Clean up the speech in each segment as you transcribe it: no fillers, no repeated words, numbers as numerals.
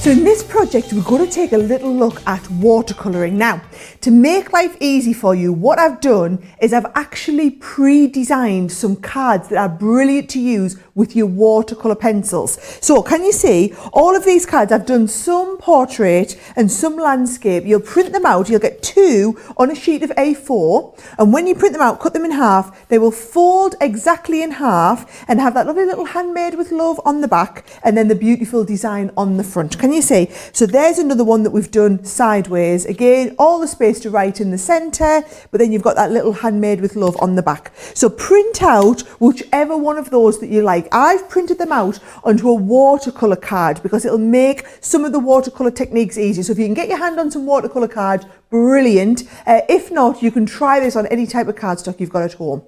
So in this project, we're going to take a little look at watercolouring. Now, to make life easy for you, what I've done is I've actually pre-designed some cards that are brilliant to use with your watercolour pencils. So can you see all of these cards? I've done some portrait and some landscape. You'll print them out. You'll get 2 on a sheet of A4. And when you print them out, cut them in half. They will fold exactly in half and have that lovely little handmade with love on the back and then the beautiful design on the front. Can you see? So there's another one that we've done sideways. Again, all the space to write in the centre, but then you've got that little handmade with love on the back. So print out whichever one of those that you like. I've printed them out onto a watercolour card because it'll make some of the watercolour techniques easy. So if you can get your hand on some watercolour card, brilliant. If not, you can try this on any type of cardstock you've got at home.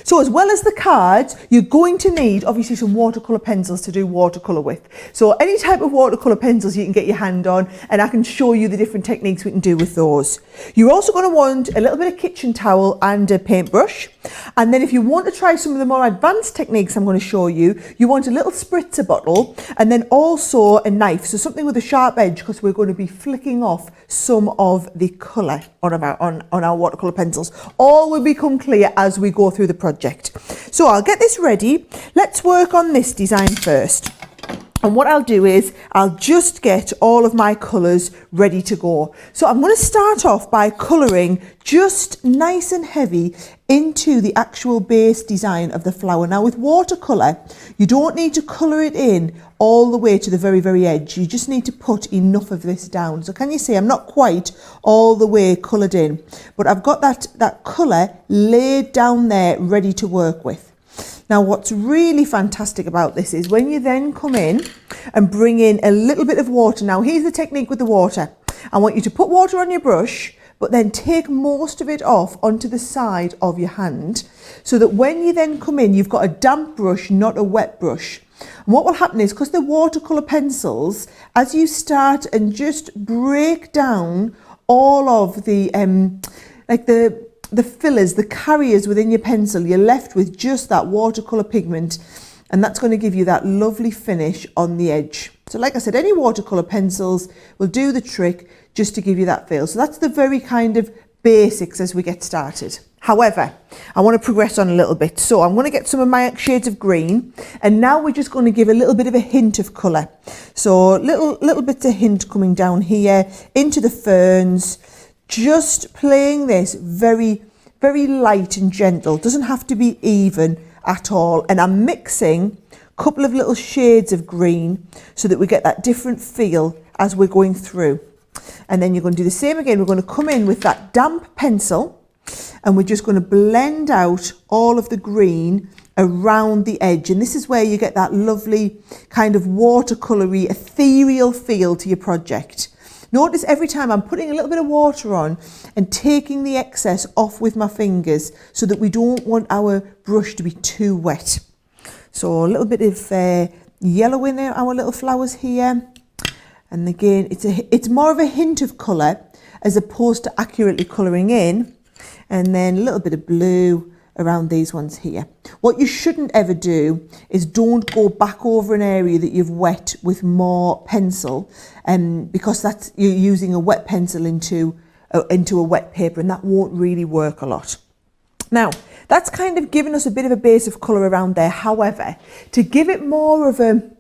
So as well as the cards, you're going to need obviously some watercolour pencils to do watercolour with. So any type of watercolour pencils you can get your hand on, and I can show you the different techniques we can do with those. You're also going to want a little bit of kitchen towel and a paintbrush. And then if you want to try some of the more advanced techniques I'm going to show you, you want a little spritzer bottle and then also a knife. So something with a sharp edge because we're going to be flicking off some of the colour on our watercolour pencils. All will become clear as we go through the project. So I'll get this ready. Let's work on this design first. And what I'll do is I'll just get all of my colours ready to go. So I'm going to start off by colouring just nice and heavy into the actual base design of the flower. Now with watercolour, you don't need to colour it in all the way to the very, very edge. You just need to put enough of this down. So can you see I'm not quite all the way coloured in, but I've got that colour laid down there ready to work with. Now what's really fantastic about this is when you then come in and bring in a little bit of water. Now here's the technique with the water. I want you to put water on your brush, but then take most of it off onto the side of your hand so that when you then come in, you've got a damp brush, not a wet brush. And what will happen is, because the watercolour pencils, as you start and just break down all of the the fillers, the carriers within your pencil, you're left with just that watercolour pigment, and that's going to give you that lovely finish on the edge. So like I said, any watercolour pencils will do the trick just to give you that feel. So that's the very kind of basics as we get started. However, I want to progress on a little bit. So I'm going to get some of my shades of green, and now we're just going to give a little bit of a hint of colour. So little bits of hint coming down here into the ferns. Just playing this very, very light and gentle. Doesn't have to be even at all. And I'm mixing a couple of little shades of green so that we get that different feel as we're going through. And then you're going to do the same again. We're going to come in with that damp pencil and we're just going to blend out all of the green around the edge. And this is where you get that lovely kind of watercolour-y, ethereal feel to your project. Notice every time I'm putting a little bit of water on and taking the excess off with my fingers so that we don't want our brush to be too wet. So a little bit of yellow in our little flowers here. And again, it's more of a hint of colour as opposed to accurately colouring in. And then a little bit of blue around these ones here. What you shouldn't ever do is don't go back over an area that you've wet with more pencil, because you're using a wet pencil into a wet paper, and that won't really work a lot. Now that's kind of given us a bit of a base of colour around there. However, to give it more of an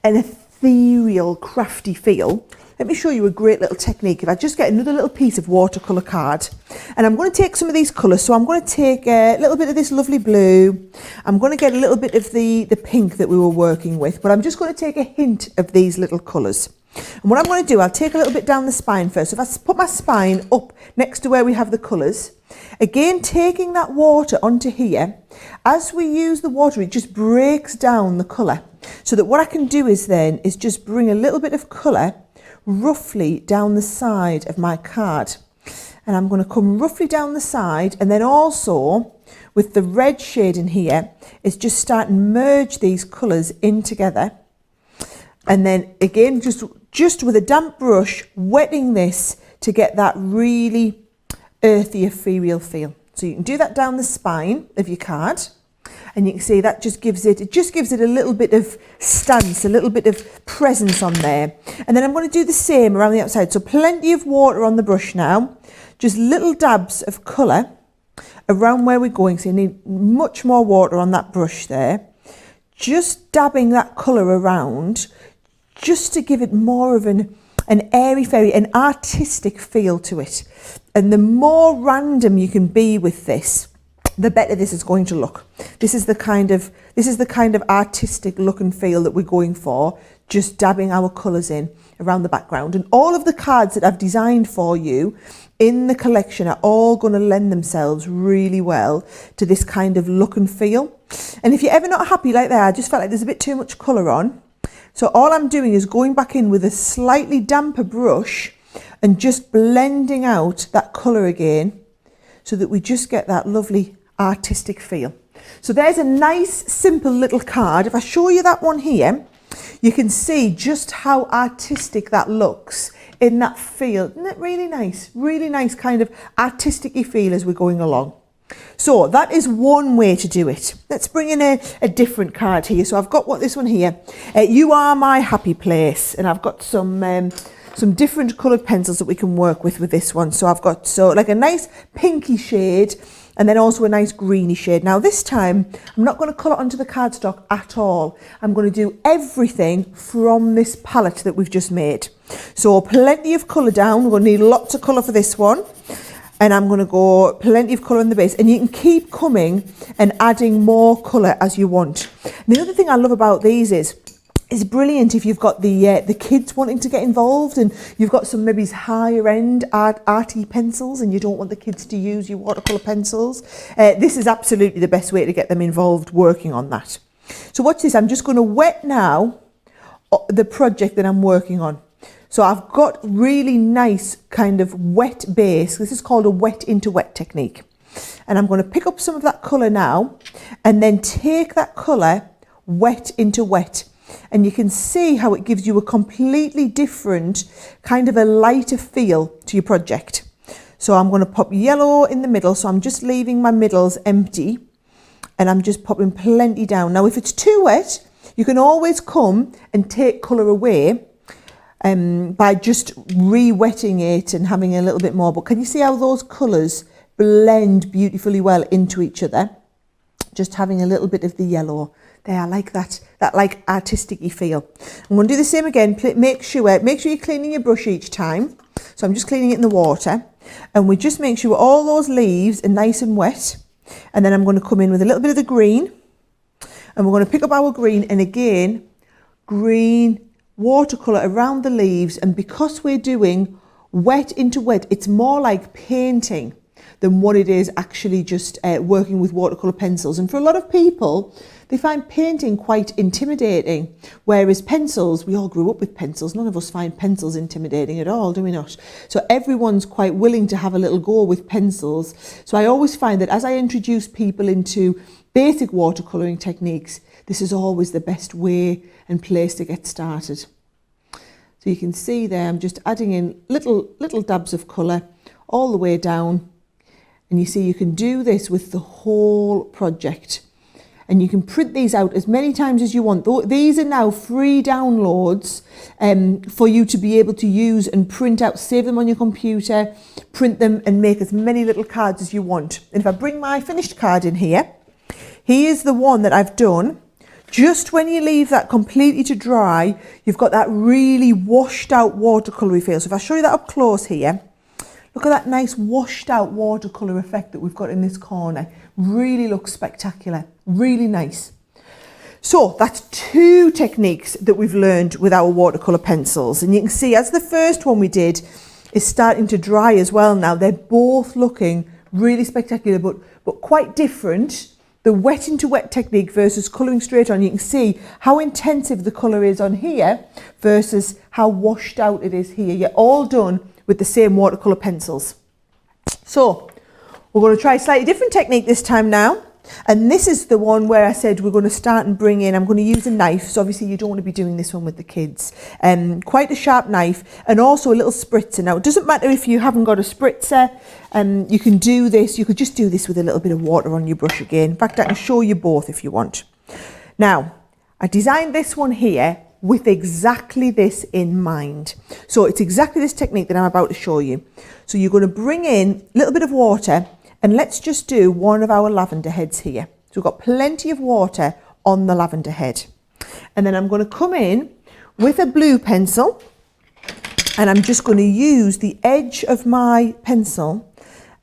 ethereal, crafty feel, let me show you a great little technique. If I just get another little piece of watercolour card, and I'm going to take some of these colours. So I'm going to take a little bit of this lovely blue. I'm going to get a little bit of the pink that we were working with, but I'm just going to take a hint of these little colours. And what I'm going to do, I'll take a little bit down the spine first. So if I put my spine up next to where we have the colours, again, taking that water onto here, as we use the water, it just breaks down the colour. So that what I can do is just bring a little bit of colour roughly down the side of my card, and I'm going to come roughly down the side, and then also with the red shade in here is just start and merge these colours in together, and then again just with a damp brush wetting this to get that really earthy, ethereal feel. So you can do that down the spine of your card, And you can see that just gives it a little bit of stance, a little bit of presence on there. And then I'm going to do the same around the outside. So plenty of water on the brush now, just little dabs of colour around where we're going. So you need much more water on that brush there. Just dabbing that colour around, just to give it more of an airy-fairy, an artistic feel to it. And the more random you can be with this, the better this is going to look. This is the kind of artistic look and feel that we're going for, just dabbing our colours in around the background. And all of the cards that I've designed for you in the collection are all going to lend themselves really well to this kind of look and feel. And if you're ever not happy like that, I just felt like there's a bit too much colour on. So all I'm doing is going back in with a slightly damper brush and just blending out that colour again so that we just get that lovely artistic feel. So there's a nice simple little card. If I show you that one here, you can see just how artistic that looks in that feel. Isn't it really nice? Really nice kind of artistic-y feel as we're going along. So that is one way to do it. Let's bring in a different card here. So I've got this one here. You Are My Happy Place. And I've got some different coloured pencils that we can work with this one. So I've got like a nice pinky shade and then also a nice greeny shade. Now this time, I'm not going to colour onto the cardstock at all. I'm going to do everything from this palette that we've just made. So plenty of colour down. We're going to need lots of colour for this one. And I'm going to go plenty of colour in the base. And you can keep coming and adding more colour as you want. And the other thing I love about these is, it's brilliant if you've got the kids wanting to get involved and you've got some maybe higher end arty pencils and you don't want the kids to use your watercolour pencils. This is absolutely the best way to get them involved working on that. So watch this, I'm just going to wet now the project that I'm working on. So I've got really nice kind of wet base. This is called a wet into wet technique. And I'm going to pick up some of that colour now and then take that colour wet into wet. And you can see how it gives you a completely different kind of a lighter feel to your project. So I'm going to pop yellow in the middle. So I'm just leaving my middles empty and I'm just popping plenty down. Now, if it's too wet, you can always come and take colour away by just re-wetting it and having a little bit more. But can you see how those colours blend beautifully well into each other? Just having a little bit of the yellow there, I like that like artistic-y feel. I'm going to do the same again. Make sure you're cleaning your brush each time. So I'm just cleaning it in the water. And we just make sure all those leaves are nice and wet. And then I'm going to come in with a little bit of the green. And we're going to pick up our green and again, green watercolour around the leaves. And because we're doing wet into wet, it's more like painting than what it is actually just working with watercolour pencils. And for a lot of people, they find painting quite intimidating, whereas pencils, we all grew up with pencils. None of us find pencils intimidating at all, do we not? So everyone's quite willing to have a little go with pencils. So I always find that as I introduce people into basic watercolouring techniques, this is always the best way and place to get started. So you can see there, I'm just adding in little dabs of colour all the way down. And you see you can do this with the whole project. And you can print these out as many times as you want. These are now free downloads for you to be able to use and print out, save them on your computer, print them and make as many little cards as you want. And if I bring my finished card in here, here's the one that I've done. Just when you leave that completely to dry, you've got that really washed out watercolour feel. So if I show you that up close here, look at that nice washed out watercolour effect that we've got in this corner. Really looks spectacular, really nice. So that's two techniques that we've learned with our watercolour pencils. And you can see as the first one we did is starting to dry as well now. They're both looking really spectacular, but quite different. The wet into wet technique versus colouring straight on. You can see how intensive the colour is on here versus how washed out it is here. You're all done with the same watercolour pencils. So we're going to try a slightly different technique this time now. And this is the one where I said we're going to start and bring in, I'm going to use a knife. So obviously you don't want to be doing this one with the kids. Quite a sharp knife and also a little spritzer. Now it doesn't matter if you haven't got a spritzer, you can do this. You could just do this with a little bit of water on your brush again. In fact, I can show you both if you want. Now, I designed this one here with exactly this in mind. So it's exactly this technique that I'm about to show you. So you're going to bring in a little bit of water and let's just do one of our lavender heads here. So we've got plenty of water on the lavender head. And then I'm going to come in with a blue pencil and I'm just going to use the edge of my pencil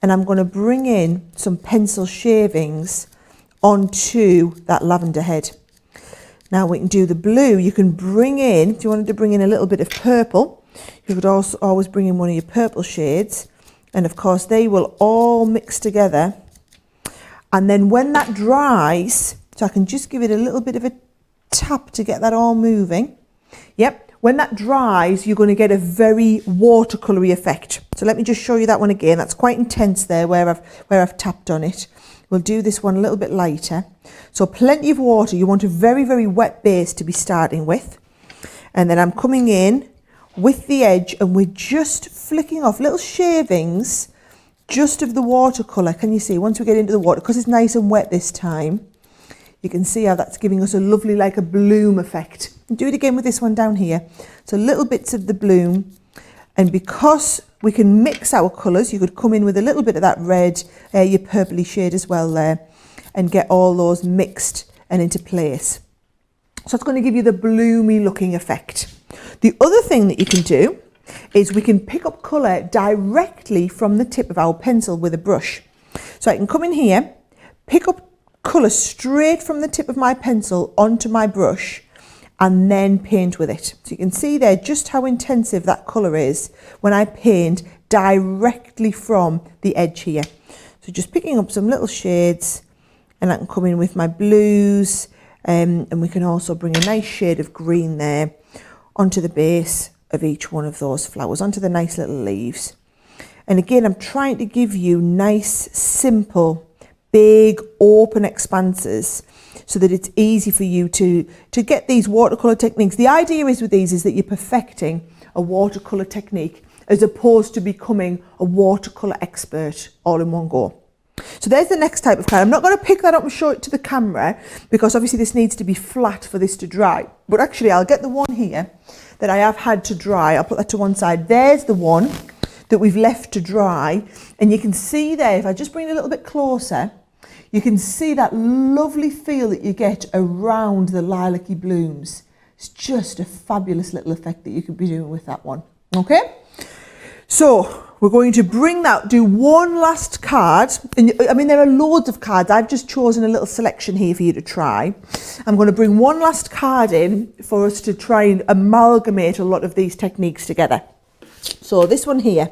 and I'm going to bring in some pencil shavings onto that lavender head. Now we can do the blue. You can bring in, if you wanted to bring in a little bit of purple, you could also always bring in one of your purple shades. And of course they will all mix together. And then when that dries, so I can just give it a little bit of a tap to get that all moving. Yep, when that dries, you're going to get a very watercolory effect. So let me just show you that one again. That's quite intense there where I've tapped on it. We'll do this one a little bit lighter. So plenty of water. You want a very, very wet base to be starting with. And then I'm coming in with the edge and we're just flicking off little shavings just of the watercolour. Can you see? Once we get into the water, because it's nice and wet this time, you can see how that's giving us a lovely, like a bloom effect. And do it again with this one down here. So little bits of the bloom. And because we can mix our colours, you could come in with a little bit of that red, your purpley shade as well there, and get all those mixed and into place. So it's going to give you the bloomy looking effect. The other thing that you can do is we can pick up colour directly from the tip of our pencil with a brush. So I can come in here, pick up colour straight from the tip of my pencil onto my brush, and then paint with it. So you can see there just how intensive that colour is when I paint directly from the edge here. So just picking up some little shades and I can come in with my blues and we can also bring a nice shade of green there onto the base of each one of those flowers, onto the nice little leaves. And again, I'm trying to give you nice, simple, big, open expanses so that it's easy for you to get these watercolour techniques. The idea is with these is that you're perfecting a watercolour technique as opposed to becoming a watercolour expert all in one go. So there's the next type of card. I'm not going to pick that up and show it to the camera because obviously this needs to be flat for this to dry. But actually I'll get the one here that I have had to dry. I'll put that to one side. There's the one that we've left to dry. And you can see there, if I just bring it a little bit closer, you can see that lovely feel that you get around the lilac-y blooms. It's just a fabulous little effect that you could be doing with that one. Okay? So we're going to bring that, do one last card. And I mean, there are loads of cards. I've just chosen a little selection here for you to try. I'm going to bring one last card in for us to try and amalgamate a lot of these techniques together. So this one here,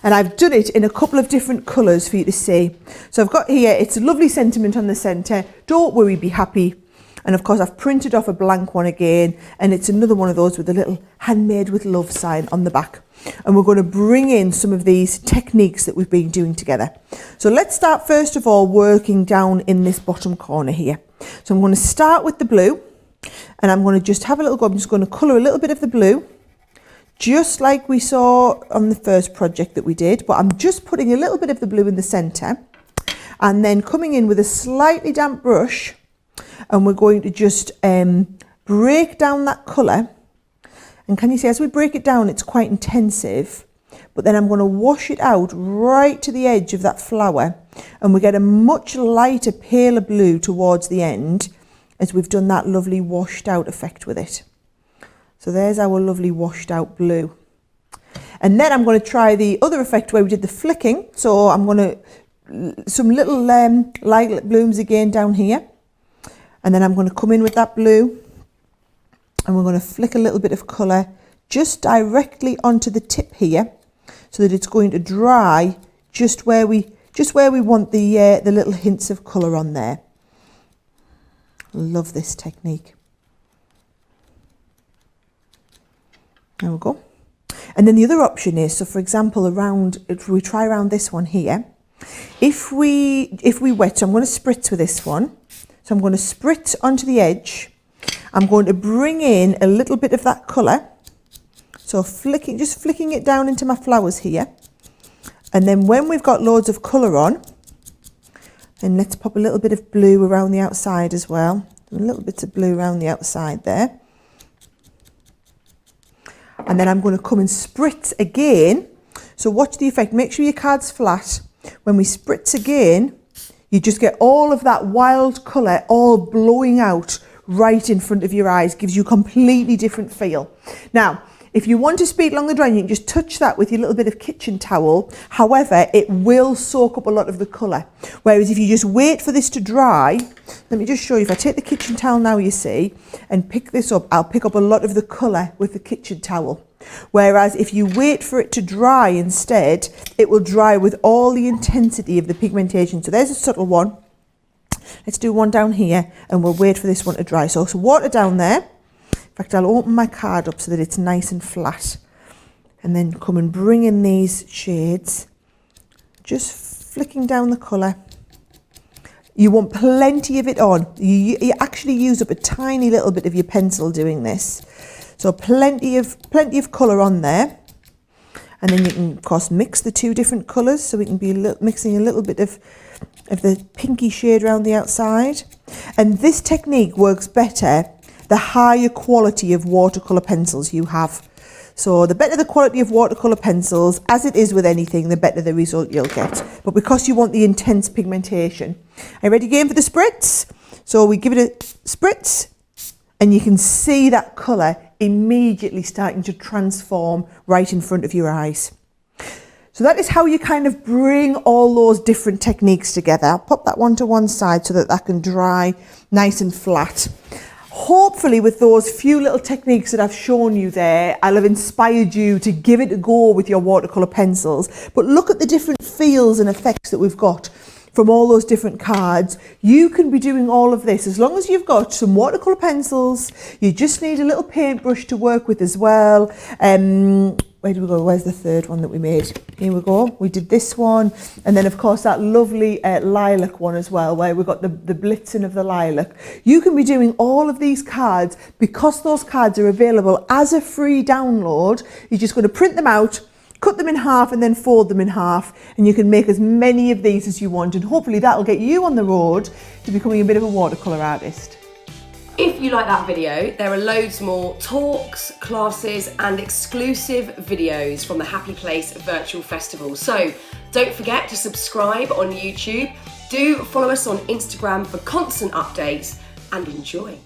and I've done it in a couple of different colours for you to see. So I've got here, it's a lovely sentiment on the centre, don't worry, be happy. And of course I've printed off a blank one again, and it's another one of those with a little handmade with love sign on the back. And we're going to bring in some of these techniques that we've been doing together. So let's start first of all working down in this bottom corner here. So I'm going to start with the blue, and I'm going to just have a little go. I'm just going to colour a little bit of the blue, just like we saw on the first project that we did, but I'm just putting a little bit of the blue in the centre and then coming in with a slightly damp brush, and we're going to just break down that colour. And can you see, as we break it down, it's quite intensive, but then I'm going to wash it out right to the edge of that flower, and we get a much lighter, paler blue towards the end as we've done that lovely washed out effect with it. So there's our lovely washed out blue. And then I'm going to try the other effect where we did the flicking. So I'm going to, some little lilac blooms again down here. And then I'm going to come in with that blue. And we're going to flick a little bit of colour just directly onto the tip here, so that it's going to dry just where we want the little hints of colour on there. Love this technique. There we go. And then the other option is, so for example, if we try around this one here, If we wet, so I'm going to spritz with this one. So I'm going to spritz onto the edge. I'm going to bring in a little bit of that colour. So just flicking it down into my flowers here. And then when we've got loads of colour on, and let's pop a little bit of blue around the outside as well. A little bit of blue around the outside there. And then I'm going to come and spritz again. So watch the effect. Make sure your card's flat. When we spritz again, you just get all of that wild colour all blowing out right in front of your eyes. Gives you a completely different feel. Now, if you want to speed along the drying, you can just touch that with your little bit of kitchen towel. However, it will soak up a lot of the colour. Whereas if you just wait for this to dry, let me just show you. If I take the kitchen towel now, you see, and pick this up, I'll pick up a lot of the colour with the kitchen towel. Whereas if you wait for it to dry instead, it will dry with all the intensity of the pigmentation. So there's a subtle one. Let's do one down here and we'll wait for this one to dry. So water down there. In fact, I'll open my card up so that it's nice and flat. And then come and bring in these shades. Just flicking down the colour. You want plenty of it on. You actually use up a tiny little bit of your pencil doing this. So plenty of colour on there. And then you can, of course, mix the two different colours. So we can be mixing a little bit of the pinky shade around the outside. And this technique works better the higher quality of watercolour pencils you have. So the better the quality of watercolour pencils, as it is with anything, the better the result you'll get. But because you want the intense pigmentation. Are you ready again for the spritz? So we give it a spritz and you can see that colour immediately starting to transform right in front of your eyes. So that is how you kind of bring all those different techniques together. I'll pop that one to one side so that can dry nice and flat. Hopefully with those few little techniques that I've shown you there, I'll have inspired you to give it a go with your watercolour pencils. But look at the different feels and effects that we've got from all those different cards. You can be doing all of this as long as you've got some watercolour pencils. You just need a little paintbrush to work with as well. Where do we go? Where's the third one that we made? Here we go. We did this one. And then, of course, that lovely lilac one as well, where we've got the blitzing of the lilac. You can be doing all of these cards because those cards are available as a free download. You're just going to print them out, cut them in half and then fold them in half. And you can make as many of these as you want. And hopefully that'll get you on the road to becoming a bit of a watercolour artist. If you like that video, there are loads more talks, classes and exclusive videos from the Happy Place Virtual Festival. So don't forget to subscribe on YouTube. Do follow us on Instagram for constant updates and enjoy.